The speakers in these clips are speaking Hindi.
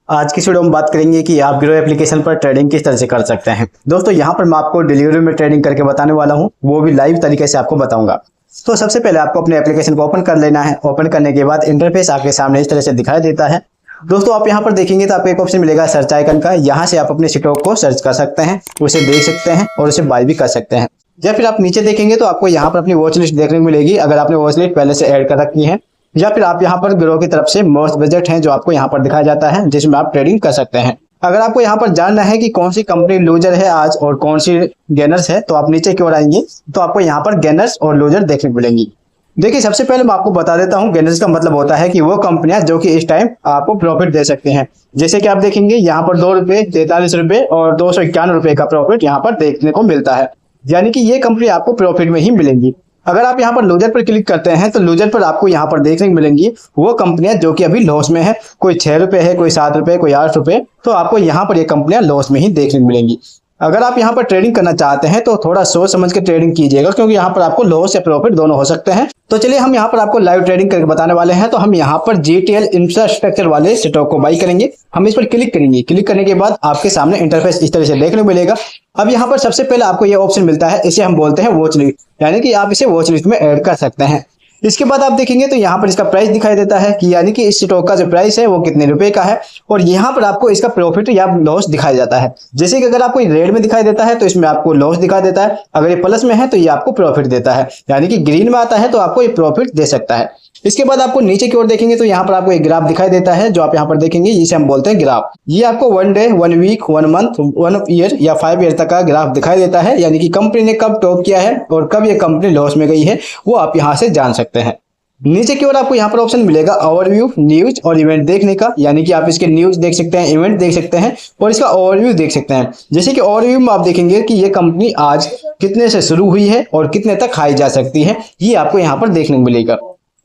आज की वीडियो में बात करेंगे कि आप ग्रो एप्लीकेशन पर ट्रेडिंग किस तरह से कर सकते हैं। दोस्तों यहाँ पर मैं आपको डिलीवरी में ट्रेडिंग करके बताने वाला हूँ, वो भी लाइव तरीके से आपको बताऊंगा। तो सबसे पहले आपको अपने एप्लीकेशन को ओपन कर लेना है। ओपन करने के बाद इंटरफेस आपके सामने इस तरह से दिखाई देता है। दोस्तों आप यहाँ पर देखेंगे तो आपको एक ऑप्शन मिलेगा सर्च आइकन का। यहाँ से आप अपने स्टॉक को सर्च कर सकते हैं, उसे देख सकते हैं और उसे बाय भी कर सकते हैं। या फिर आप नीचे देखेंगे तो आपको यहाँ पर अपनी वॉच लिस्ट देखने को मिलेगी, अगर आपने वॉच लिस्ट पहले से ऐड कर रखी है। या फिर आप यहाँ पर ग्रो की तरफ से मोस्ट बजट है जो आपको यहाँ पर दिखाया जाता है, जिसमें आप ट्रेडिंग कर सकते हैं। अगर आपको यहाँ पर जानना है कि कौन सी कंपनी लूजर है आज और कौन सी गेनर्स है, तो आप नीचे की ओर आएंगे तो आपको यहाँ पर गेनर्स और लूजर देखने को मिलेंगी। देखिए सबसे पहले मैं आपको बता देता हूँ, गेनर्स का मतलब होता है कि वो कंपनियां जो कि इस टाइम आपको प्रॉफिट दे सकते हैं। जैसे कि आप देखेंगे यहाँ पर ₹2, ₹43 और ₹291 का प्रॉफिट यहाँ पर देखने को मिलता है, यानी कि ये कंपनी आपको प्रॉफिट में ही मिलेंगी। अगर आप यहाँ पर लूजर पर क्लिक करते हैं तो लूजर पर आपको यहाँ पर देखने को मिलेंगी वो कंपनियां जो कि अभी लॉस में है। कोई ₹6 है, कोई ₹7, कोई ₹8, तो आपको यहाँ पर ये कंपनियां लॉस में ही देखने को मिलेंगी। अगर आप यहाँ पर ट्रेडिंग करना चाहते हैं तो थोड़ा सोच समझ के ट्रेडिंग कीजिएगा, क्योंकि यहाँ पर आपको लॉस या प्रॉफिट दोनों हो सकते हैं। तो चलिए हम यहाँ पर आपको लाइव ट्रेडिंग करके बताने वाले हैं। तो हम यहाँ पर GTL इंफ्रास्ट्रक्चर वाले स्टॉक को बाई करेंगे। हम इस पर क्लिक करेंगे। क्लिक करने के बाद आपके सामने इंटरफेस इस तरह से देखने को मिलेगा। अब यहाँ पर सबसे पहले आपको ये ऑप्शन मिलता है, इसे हम बोलते हैं वॉच लिस्ट, यानी कि आप इसे वॉच लिस्ट में ऐड कर सकते हैं। इसके बाद आप देखेंगे तो यहाँ पर इसका प्राइस दिखाई देता है कि यानी कि इस स्टॉक का जो प्राइस है वो कितने रुपए का है, और यहाँ पर आपको इसका प्रॉफिट या लॉस दिखाया जाता है। जैसे कि अगर आपको रेड में दिखाई देता है तो इसमें आपको लॉस दिखा देता है, अगर ये प्लस में है तो ये आपको प्रॉफिट देता है, यानी कि ग्रीन में आता है तो आपको ये प्रॉफिट दे सकता है। इसके बाद आपको नीचे की ओर देखेंगे तो यहाँ पर आपको एक ग्राफ दिखाई देता है, जो आप यहाँ पर देखेंगे इसे हम बोलते हैं ग्राफ। ये आपको 1 डे, 1 वीक, 1 मंथ, 1 ईयर या 5 ईयर तक का ग्राफ दिखाई देता है, यानी कि कंपनी ने कब टॉप किया है और कब ये कंपनी लॉस में गई है, वो आप यहाँ से जान सकते हैं। नीचे की ओर आपको यहाँ पर ऑप्शन मिलेगा ओवरव्यू, न्यूज और इवेंट देखने का, यानी कि आप इसके न्यूज देख सकते हैं, इवेंट देख सकते हैं और इसका ओवरव्यू देख सकते हैं। जैसे कि ओवरव्यू में आप देखेंगे कि ये कंपनी आज कितने से शुरू हुई है और कितने तक खाई जा सकती है, ये आपको यहाँ पर देखने को मिलेगा।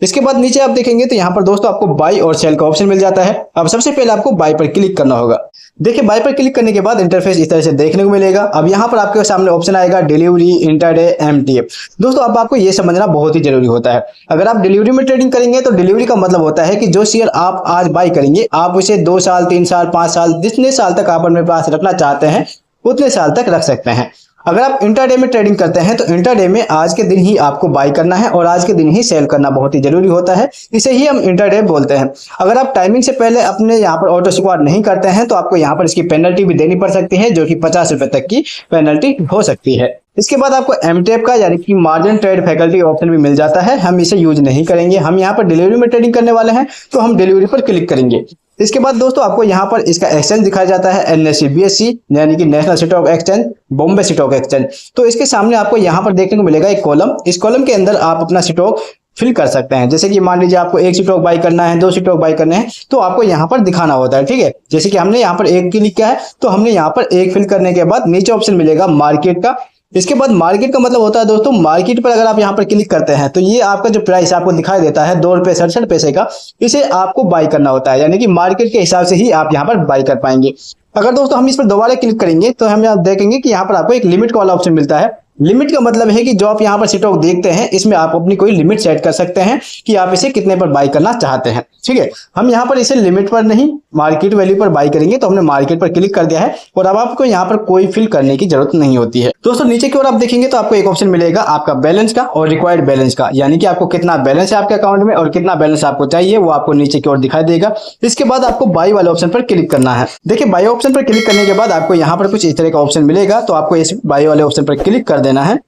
इसके बाद नीचे आप देखेंगे तो यहाँ पर दोस्तों आपको बाय और सेल का ऑप्शन मिल जाता है। अब सबसे पहले आपको बाय पर क्लिक करना होगा। देखिए बाय पर क्लिक करने के बाद इंटरफेस इस तरह से देखने को मिलेगा। अब यहाँ पर आपके सामने ऑप्शन आएगा डिलीवरी, इंटरडे, MTF। दोस्तों अब आपको ये समझना बहुत ही जरूरी होता है। अगर आप डिलीवरी में ट्रेडिंग करेंगे तो डिलीवरी का मतलब होता है कि जो शेयर आप आज बाय करेंगे आप उसे 2 साल, 3 साल, 5 साल, जितने साल तक आप अपने पास रखना चाहते हैं उतने साल तक रख सकते हैं। अगर आप इंटरडे में ट्रेडिंग करते हैं तो इंटरडे में आज के दिन ही आपको बाय करना है और आज के दिन ही सेल करना बहुत ही जरूरी होता है, इसे ही हम इंटरडे बोलते हैं। अगर आप टाइमिंग से पहले अपने यहाँ पर ऑटो स्क्वाड नहीं करते हैं तो आपको यहाँ पर इसकी पेनल्टी भी देनी पड़ सकती है, जो कि ₹50 तक की पेनल्टी हो सकती है। इसके बाद आपको MTF का यानी कि मार्जिन ट्रेड फैकल्टी ऑप्शन भी मिल जाता है, हम इसे यूज नहीं करेंगे। हम यहाँ पर डिलीवरी में ट्रेडिंग करने वाले हैं तो हम डिलीवरी पर क्लिक करेंगे। इसके बाद दोस्तों आपको यहाँ पर इसका एक्सचेंज दिखाया जाता है, NSE BSE यानी कि national stock exchange, Bombay stock exchange. तो इसके सामने आपको यहाँ पर देखने को मिलेगा एक कॉलम। इस कॉलम के अंदर आप अपना स्टॉक फिल कर सकते हैं। जैसे कि मान लीजिए आपको 1 स्टॉक बाय करना है, 2 स्टॉक बाय करने हैं, तो आपको यहाँ पर दिखाना होता है, ठीक है। जैसे कि हमने यहाँ पर 1 क्लिक किया है तो हमने यहाँ पर 1 फिल करने के बाद नीचे ऑप्शन मिलेगा मार्केट का। इसके बाद मार्केट का मतलब होता है दोस्तों, मार्केट पर अगर आप यहाँ पर क्लिक करते हैं तो ये आपका जो प्राइस आपको दिखाई देता है ₹2.67 का, इसे आपको बाय करना होता है, यानी कि मार्केट के हिसाब से ही आप यहाँ पर बाय कर पाएंगे। अगर दोस्तों हम इस पर दोबारा क्लिक करेंगे तो हम यहाँ देखेंगे कि यहाँ पर आपको एक लिमिट वाला ऑप्शन मिलता है। लिमिट का मतलब है कि जो आप यहाँ पर स्टॉक देखते हैं इसमें आप अपनी कोई लिमिट सेट कर सकते हैं कि आप इसे कितने पर बाय करना चाहते हैं, ठीक है। हम यहाँ पर इसे लिमिट पर नहीं मार्केट वैल्यू पर बाय करेंगे, तो हमने मार्केट पर क्लिक कर दिया है और अब आपको यहाँ पर कोई फिल करने की जरूरत नहीं होती है। दोस्तों नीचे की ओर आप देखेंगे तो आपको एक ऑप्शन मिलेगा आपका बैलेंस का और रिक्वायर्ड बैलेंस का, यानी कि आपको कितना बैलेंस है आपके अकाउंट में और कितना बैलेंस आपको चाहिए वो आपको नीचे की ओर दिखाई देगा। इसके बाद आपको बाय वाले ऑप्शन पर क्लिक करना है। देखिए बाय ऑप्शन पर क्लिक करने के बाद आपको यहाँ पर कुछ इस तरह का ऑप्शन मिलेगा, तो आपको इस बाय वाले ऑप्शन पर क्लिक कर देना है।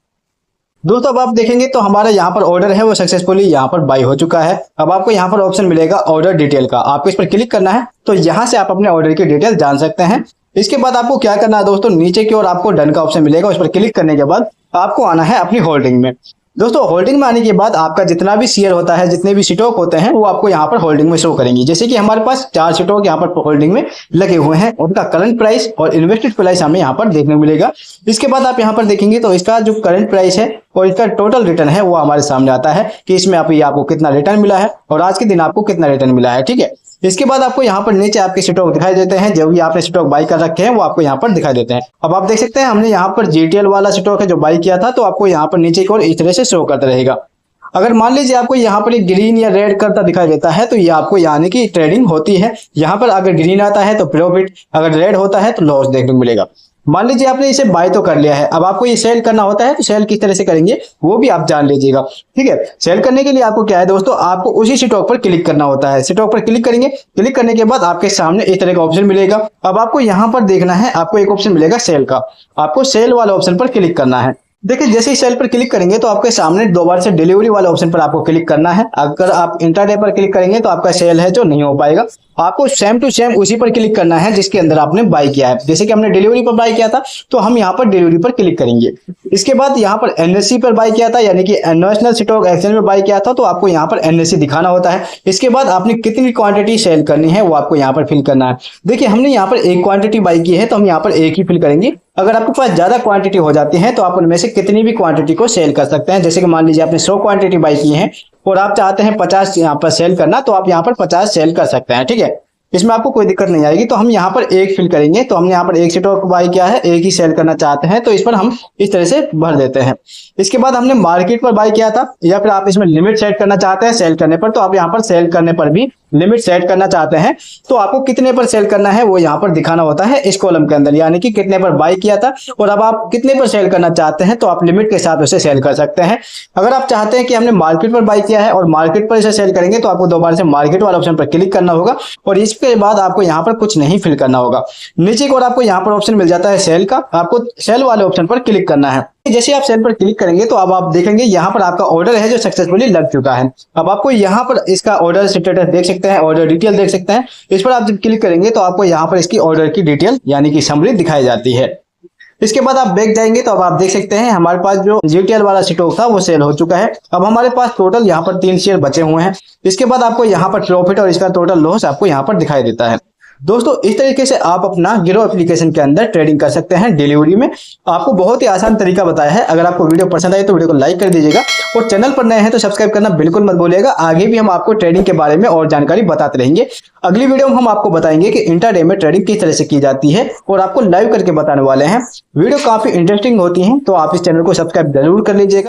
दोस्तों अब आप देखेंगे तो हमारा यहाँ पर ऑर्डर है वो सक्सेसफुली यहाँ पर बाय हो चुका है। अब आपको यहाँ पर ऑप्शन मिलेगा ऑर्डर डिटेल का, आपको इस पर क्लिक करना है, तो यहाँ से आप अपने ऑर्डर की डिटेल जान सकते हैं। इसके बाद आपको क्या करना है दोस्तों, नीचे की ओर आपको डन का ऑप्शन मिलेगा, उस पर क्लिक करने के बाद आपको आना है अपनी होल्डिंग में। दोस्तों होल्डिंग में आने के बाद आपका जितना भी शेयर होता है, जितने भी स्टॉक होते हैं वो आपको यहाँ पर होल्डिंग में शो करेंगे। जैसे कि हमारे पास 4 स्टॉक यहाँ पर होल्डिंग में लगे हुए हैं, उनका करंट प्राइस और इन्वेस्टेड प्राइस हमें यहाँ पर देखने को मिलेगा। इसके बाद आप यहाँ पर देखेंगे तो इसका जो करंट प्राइस है और इसका टोटल रिटर्न है वो हमारे सामने आता है कि इसमें आपको कितना रिटर्न मिला है और आज के दिन आपको कितना रिटर्न मिला है, ठीक है। इसके बाद आपको यहाँ पर नीचे आपके स्टॉक दिखाई देते हैं, जो भी आपने स्टॉक बाय कर रखे हैं वो आपको यहाँ पर दिखाई देते हैं। अब आप देख सकते हैं हमने यहाँ पर GTL वाला स्टॉक है जो बाय किया था, तो आपको यहाँ पर नीचे की ओर इस तरह से शो करता रहेगा। अगर मान लीजिए आपको यहाँ पर एक ग्रीन या रेड करता दिखाई देता है तो ये आपको यानी कि ट्रेडिंग होती है। यहाँ पर अगर ग्रीन आता है तो प्रॉफिट, अगर रेड होता है तो लॉस देखने को मिलेगा। मान लीजिए आपने इसे बाय तो कर लिया है, अब आपको ये सेल करना होता है तो सेल किस तरह से करेंगे वो भी आप जान लीजिएगा। ठीक है, सेल करने के लिए आपको क्या है दोस्तों, आपको उसी स्टॉक पर क्लिक करना होता है। स्टॉक पर क्लिक करेंगे, क्लिक करने के बाद आपके सामने इस तरह का ऑप्शन मिलेगा। अब आपको यहाँ पर देखना है, आपको एक ऑप्शन मिलेगा सेल का, आपको सेल वाला ऑप्शन पर क्लिक करना है। देखिए जैसे ही सेल पर क्लिक करेंगे तो आपके सामने दोबारा से डिलीवरी वाले ऑप्शन पर आपको क्लिक करना है। अगर आप इंट्राडे पर क्लिक करेंगे तो आपका सेल है जो नहीं हो पाएगा। आपको सेम टू सेम उसी पर क्लिक करना है जिसके अंदर आपने बाय किया है। जैसे कि हमने डिलीवरी पर बाय किया था तो हम यहाँ पर डिलीवरी पर क्लिक करेंगे। इसके बाद यहाँ पर एनएससी पर बाय किया था, यानी कि नेशनल स्टॉक एक्सचेंज में बाय किया था, तो आपको यहाँ पर एनएससी दिखाना होता है। इसके बाद आपने कितनी क्वांटिटी सेल करनी है वो आपको यहाँ पर फिल करना है। देखिए हमने यहाँ पर एक क्वांटिटी बाय की है तो हम यहाँ पर एक ही फिल करेंगे। अगर आपके पास ज्यादा क्वांटिटी हो जाती है तो आप उनमें से कितनी भी क्वांटिटी को सेल कर सकते हैं। जैसे कि मान लीजिए आपने 100 क्वांटिटी बाय की है और आप चाहते हैं 50 यहाँ पर सेल करना, तो आप यहाँ पर 50 सेल कर सकते हैं। ठीक है, इसमें आपको कोई दिक्कत नहीं आएगी। तो हम यहाँ पर एक फिल करेंगे, तो हमने यहाँ पर एक स्टॉक बाय किया है, एक ही सेल करना चाहते हैं, तो इस पर हम इस तरह से भर देते हैं। इसके बाद हमने मार्केट पर बाय किया था, या फिर आप इसमें लिमिट सेट करना चाहते हैं सेल करने पर, तो आप यहाँ पर सेल करने पर भी लिमिट सेट करना चाहते हैं तो आपको कितने पर सेल करना है वो यहाँ पर दिखाना होता है इस कॉलम के अंदर, यानी कि कितने पर बाय किया था और अब आप कितने पर सेल करना चाहते हैं तो आप लिमिट के साथ उसे सेल कर सकते हैं। अगर आप चाहते हैं कि हमने मार्केट पर बाय किया है और मार्केट पर इसे सेल करेंगे तो आपको दोबारा से मार्केट वाले ऑप्शन पर क्लिक करना होगा और इसके बाद आपको यहाँ पर कुछ नहीं फिल करना होगा। नीचे की ओर आपको यहाँ पर ऑप्शन मिल जाता है सेल का, आपको सेल वाले ऑप्शन पर क्लिक करना है। जैसे आप सेल पर क्लिक करेंगे तो अब आप देखेंगे यहाँ पर आपका ऑर्डर है जो सक्सेसफुली लग चुका है। अब आपको यहाँ पर इसका ऑर्डर स्टेटस देख सकते हैं, ऑर्डर डिटेल देख सकते हैं। इस पर आप जब क्लिक करेंगे तो आपको यहाँ पर इसकी ऑर्डर की डिटेल यानी कि समरी दिखाई जाती है। इसके बाद आप बैक जाएंगे तो अब आप देख सकते हैं हमारे पास जो जीटीएल वाला स्टॉक था वो सेल हो चुका है। अब हमारे पास टोटल यहाँ पर 3 शेयर बचे हुए हैं। इसके बाद आपको यहाँ पर प्रॉफिट और इसका टोटल लॉस आपको यहाँ पर दिखाई देता है। दोस्तों इस तरीके से आप अपना गिरो एप्लीकेशन के अंदर ट्रेडिंग कर सकते हैं डिलीवरी में। आपको बहुत ही आसान तरीका बताया है। अगर आपको वीडियो पसंद आए तो वीडियो को लाइक कर दीजिएगा और चैनल पर नए हैं तो सब्सक्राइब करना बिल्कुल मत भूलिएगा। आगे भी हम आपको ट्रेडिंग के बारे में और जानकारी बताते रहेंगे। अगली वीडियो में हम आपको बताएंगे कि इंट्राडे में ट्रेडिंग किस तरह से की जाती है और आपको लाइव करके बताने वाले हैं। वीडियो काफी इंटरेस्टिंग होती है तो आप इस चैनल को सब्सक्राइब जरूर कर लीजिएगा।